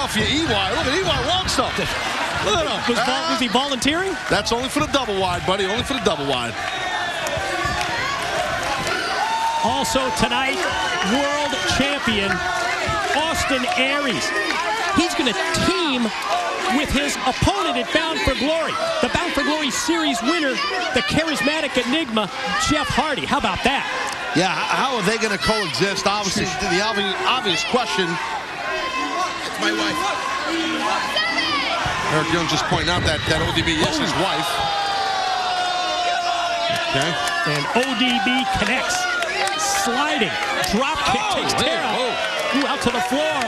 off you, EY. Look at EY wrong something. Look at him. Was he volunteering? That's only for the double wide, buddy. Only for the double wide. Also tonight, world champion Austin Aries. He's going to team with his opponent at Bound for Glory. The Bound for Glory Series winner, the charismatic enigma, Jeff Hardy. How about that? Yeah, how are they going to coexist? Obviously, the obvious question. It's my wife. Eric Young just pointing out that ODB is his wife. Okay. And ODB connects. Sliding. Drop kick takes Tara. Out to the floor.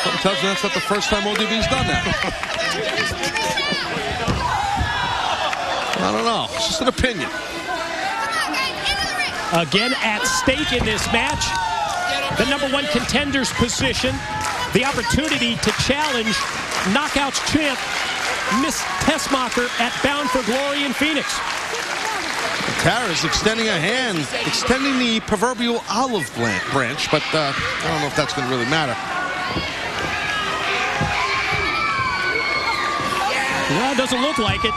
Something tells me that's not the first time ODB's done that. I don't know. It's just an opinion. Again at stake in this match, the #1 contender's position, the opportunity to challenge Knockouts champ Miss Tessmacher at Bound for Glory in Phoenix. Tara's extending a hand, extending the proverbial olive branch, but I don't know if that's going to really matter. Well, it doesn't look like it.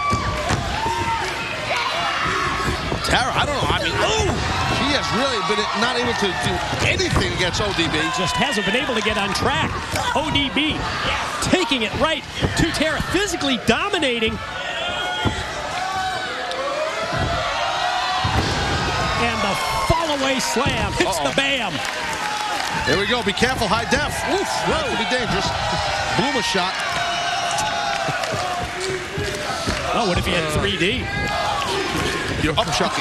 Tara, I don't know. I mean, she has really been not able to do anything against ODB. Just hasn't been able to get on track. ODB taking it right to Tara, physically dominating. And the fall-away slam hits the bam. There we go. Be careful, high def. Oof, that could be dangerous. Bloomer shot. Oh, what if he had 3D? You're up shot.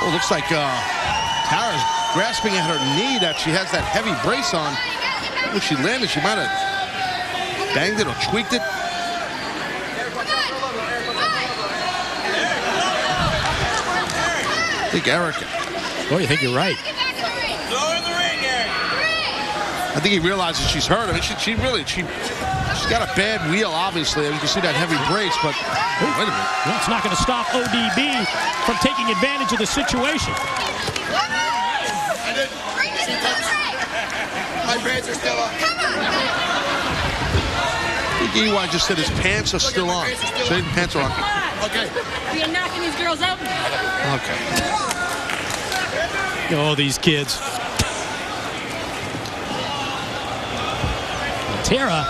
Oh, looks like Tara's grasping at her knee that she has that heavy brace on. When she landed, she might have banged it or tweaked it. I think Eric. Oh, you think you're right? I think he realizes she's hurt. I mean, she's got a bad wheel, obviously. You can see that heavy brace, but wait a minute. Well, it's not going to stop ODB from taking advantage of the situation. My braids are still on. I think EY just said his pants are still on. So his pants are on. Okay. We are knocking these girls out. Okay. Oh, these kids. Tara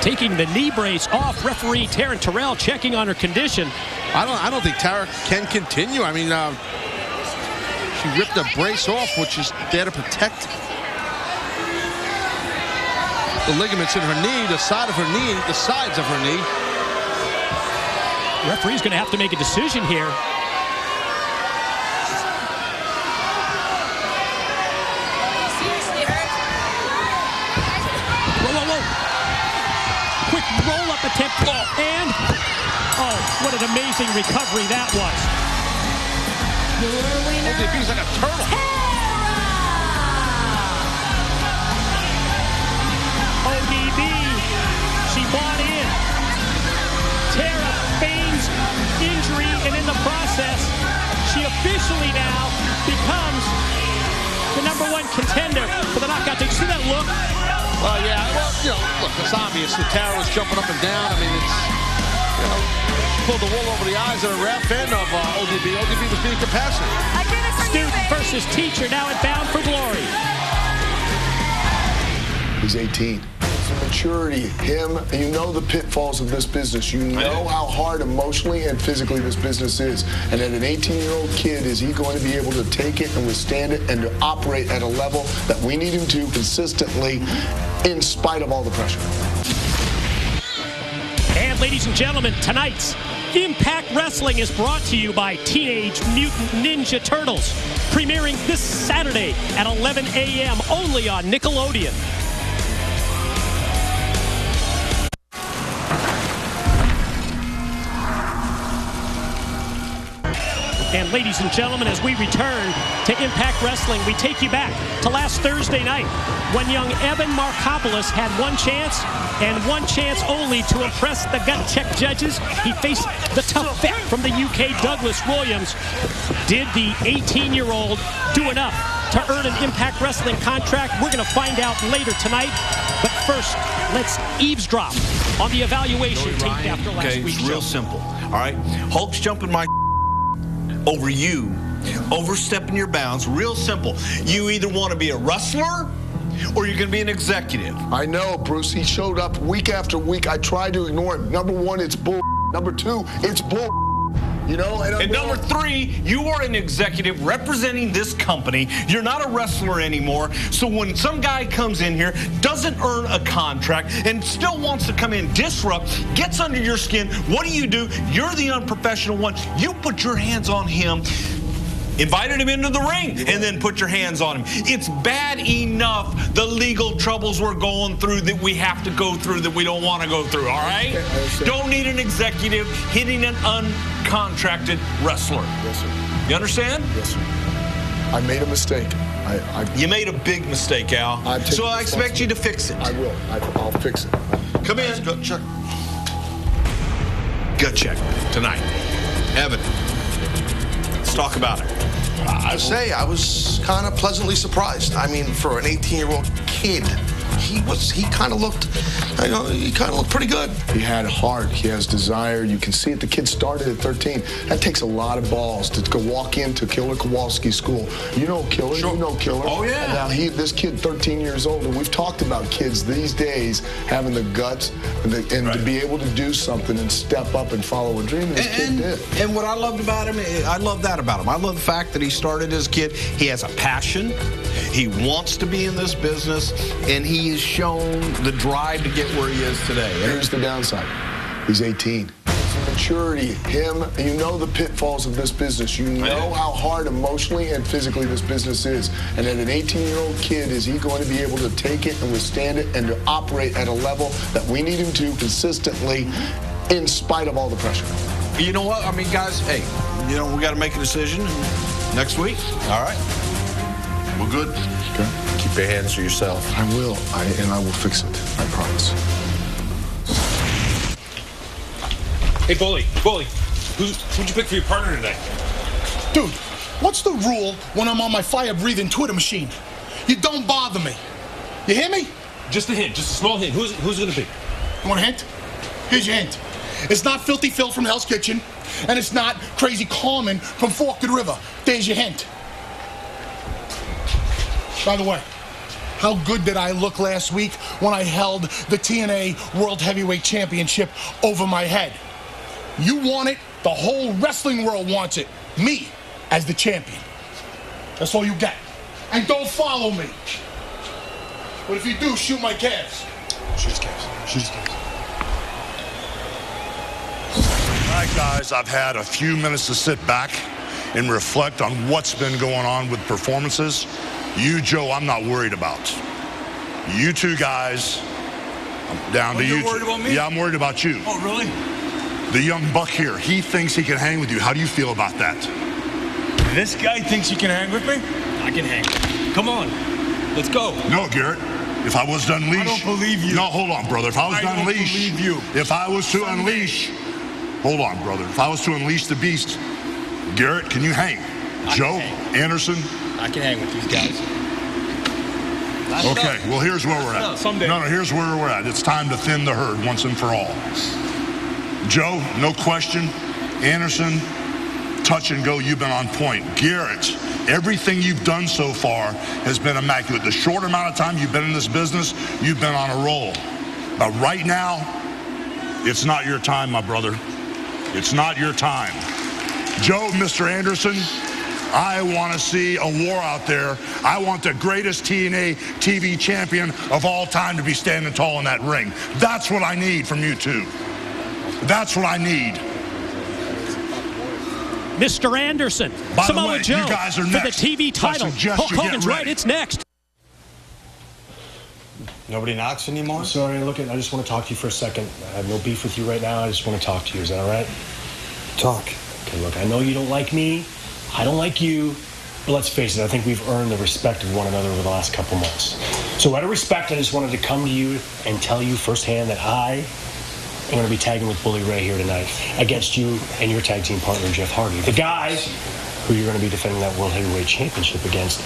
taking the knee brace off. Referee Taryn Terrell checking on her condition. I don't think Tara can continue. I mean, she ripped the brace off, which is there to protect the ligaments in her knee, the side of her knee, the sides of her knee. Referee's going to have to make a decision here. Quick roll-up attempt, and what an amazing recovery that was. ODB's like a turtle. ODB, she bought in. Tara feigns injury, and in the process, she officially now becomes the #1 contender for the knockout. Did you see that look? Yeah, well, you know, look, it's obvious that Tara was jumping up and down. I mean, it's, you know, she pulled the wool over the eyes of the ref and of ODB. ODB was being compassionate. Student versus teacher now at Bound for Glory. He's 18. Maturity, him, you know the pitfalls of this business. You know how hard emotionally and physically this business is. And at an 18-year-old kid, is he going to be able to take it and withstand it and to operate at a level that we need him to consistently in spite of all the pressure? And ladies and gentlemen, tonight's Impact Wrestling is brought to you by Teenage Mutant Ninja Turtles, premiering this Saturday at 11 a.m. only on Nickelodeon. And ladies and gentlemen, as we return to Impact Wrestling, we take you back to last Thursday night when young Evan Markopoulos had one chance and one chance only to impress the gut check judges. He faced the tough vet from the UK, Douglas Williams. Did the 18-year-old do enough to earn an Impact Wrestling contract? We're going to find out later tonight. But first, let's eavesdrop on the evaluation tape after last week's show. It's real simple, all right? Hulk's jumping my over you, overstepping your bounds. Real simple. You either want to be a wrestler or you're going to be an executive. I know, Bruce. He showed up week after week. I tried to ignore him. Number one, it's bull. Number two, it's bull. You know, and number three, you are an executive representing this company. You're not a wrestler anymore. So when some guy comes in here, doesn't earn a contract, and still wants to come in, disrupt, gets under your skin, what do? You're the unprofessional one. You put your hands on him, invited him into the ring, and then put your hands on him. It's bad enough the legal troubles we're going through that we have to go through that we don't want to go through, all right? Don't need an executive hitting an uncontracted wrestler. Yes, sir. You understand? Yes, sir. I made a mistake. You made a big mistake, Al. So I expect you to fix it. I will. I'll fix it. Come in. Gut check. Gut check tonight. Evan, let's talk about it. I say I was kind of pleasantly surprised. I mean, for an 18-year-old kid, he kind of looked, pretty good. He had heart. He has desire. You can see it. The kid started at 13. That takes a lot of balls to go walk into Killer Kowalski's school. You know Killer. Sure. You know Killer. Oh, yeah. And now this kid, 13 years old, and we've talked about kids these days having the guts and to be able to do something and step up and follow a dream. This kid did. And what I loved about him, I love that about him. I love the fact that he started as a kid. He has a passion. He wants to be in this business, and he has shown the drive to get where he is today. Here's the downside. He's 18. Maturity, you know the pitfalls of this business. You know how hard emotionally and physically this business is. And at an 18-year-old kid, is he going to be able to take it and withstand it and to operate at a level that we need him to consistently in spite of all the pressure? You know what? I mean, guys, hey, we got to make a decision next week. All right? We're good. Okay. Keep your hands to yourself. I will. And I will fix it. I promise. Hey, Bully, who'd you pick for your partner today? Dude, what's the rule when I'm on my fire-breathing Twitter machine? You don't bother me. You hear me? Just a hint, just a small hint. Who's it gonna be? You want a hint? Here's your hint. It's not Filthy Phil from Hell's Kitchen, and it's not Crazy Carmen from Forked River. There's your hint. By the way, how good did I look last week when I held the TNA World Heavyweight Championship over my head? You want it, the whole wrestling world wants it. Me, as the champion. That's all you get. And don't follow me. But if you do, shoot my calves. Shoot his calves. Shoot his calves. All right, guys, I've had a few minutes to sit back and reflect on what's been going on with performances. You, Joe, I'm not worried about. You two guys, I'm down to you. You're worried about me? Yeah, I'm worried about you. Oh, really? The young buck here, he thinks he can hang with you. How do you feel about that? This guy thinks you can hang with me? I can hang. Come on, let's go. No, Garrett. If I was to unleash... I don't believe you. No, hold on, brother. If I was to unleash... I don't believe you. If I was to unleash... Hold on, brother. If I was to unleash the beast, Garrett, can you hang? Joe, Anderson? I can hang with these guys. Okay, well, here's where we're at. Someday. No, here's where we're at. It's time to thin the herd once and for all. Joe, no question. Anderson, touch and go, you've been on point. Garrett, everything you've done so far has been immaculate. The short amount of time you've been in this business, you've been on a roll. But right now, it's not your time, my brother. It's not your time. Joe, Mr. Anderson, I want to see a war out there. I want the greatest TNA TV champion of all time to be standing tall in that ring. That's what I need from you two. That's what I need. Mr. Anderson, By the Samoa way, Joe you guys are for next. the TV title. Hulk Hogan's right, it's next. Nobody knocks anymore? Sorry, look, I just want to talk to you for a second. I have no beef with you right now. I just want to talk to you. Is that all right? Talk. Okay, look, I know you don't like me. I don't like you, but let's face it, I think we've earned the respect of one another over the last couple months. So out of respect, I just wanted to come to you and tell you firsthand that I am going to be tagging with Bully Ray here tonight against you and your tag team partner, Jeff Hardy. The guy who you're going to be defending that World Heavyweight Championship against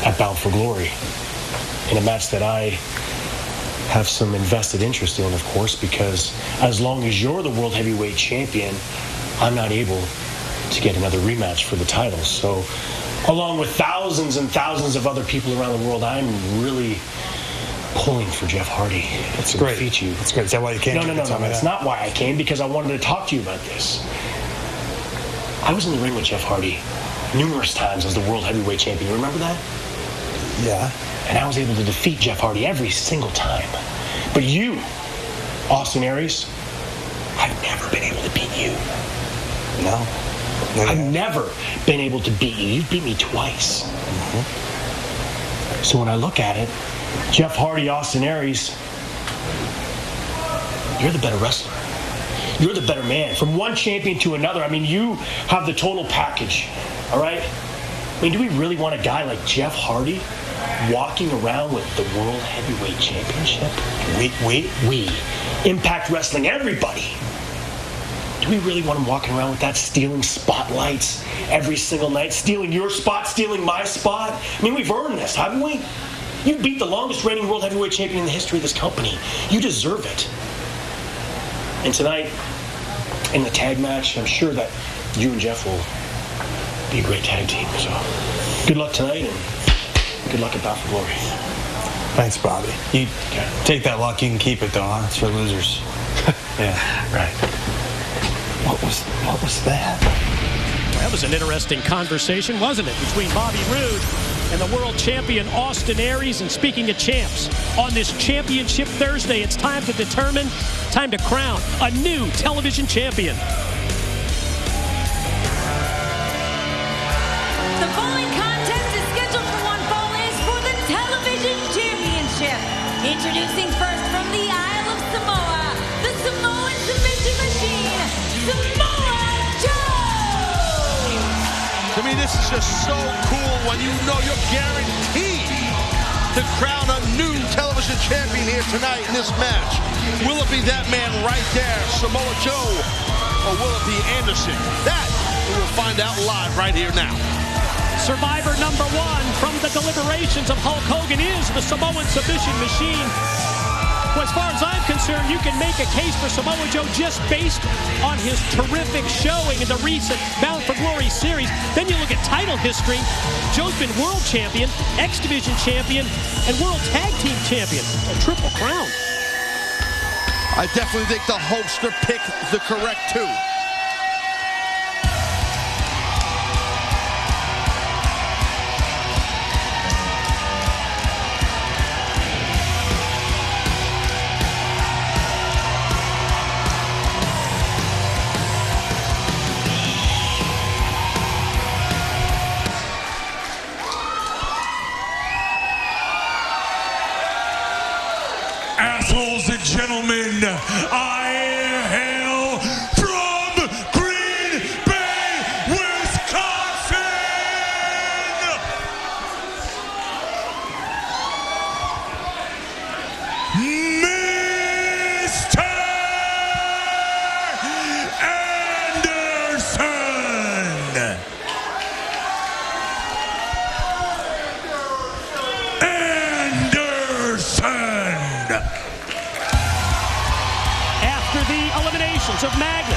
at Bound for Glory. In a match that I have some invested interest in, of course, because as long as you're the World Heavyweight Champion, I'm not able to get another rematch for the title. So, along with thousands and thousands of other people around the world, I'm really pulling for Jeff Hardy. That's great. Defeat you. That's great. Is that why you came? No. That's not why I came, because I wanted to talk to you about this. I was in the ring with Jeff Hardy numerous times as the World Heavyweight Champion. You remember that? Yeah. And I was able to defeat Jeff Hardy every single time. But you, Austin Aries, I've never been able to beat you. No. I've never been able to beat you. You've beat me twice. So when I look at it, Jeff Hardy, Austin Aries, you're the better wrestler. You're the better man. From one champion to another, I mean, you have the total package, all right? I mean, do we really want a guy like Jeff Hardy walking around with the World Heavyweight Championship? We. Impact Wrestling, everybody. Do we really want him walking around with that, stealing spotlights every single night, stealing your spot, stealing my spot? I mean, we've earned this, haven't we? You beat the longest reigning World Heavyweight Champion in the history of this company. You deserve it. And tonight, in the tag match, I'm sure that you and Jeff will be a great tag team. So, good luck tonight, and good luck at Bound for Glory. Thanks, Bobby. You take that luck, you can keep it, though, huh? It's for losers. Yeah, right. What was that? That was an interesting conversation, wasn't it, between Bobby Roode and the world champion Austin Aries. And speaking of champs, on this Championship Thursday, it's time to determine, time to crown a new television champion. The following contest is scheduled for one fall and is for the television championship. Introducing first from the Isle of Samoa, the Samoan submission machine, Samoa Joe! To me, this is just so cool when you know you're guaranteed to crown a new television champion here tonight in this match. Will it be that man right there, Samoa Joe, or will it be Anderson? That we will find out live right here now. Survivor number one from the deliberations of Hulk Hogan is the Samoan submission machine. Well, as far as I'm concerned, you can make a case for Samoa Joe just based on his terrific showing in the recent Bound for Glory series. Then you look at title history. Joe's been world champion, X Division champion, and world tag team champion. A triple crown. I definitely think the Hulkster picked the correct two. Assholes and gentlemen, I hail from Green Bay, Wisconsin! Mr. After the eliminations of Magnus,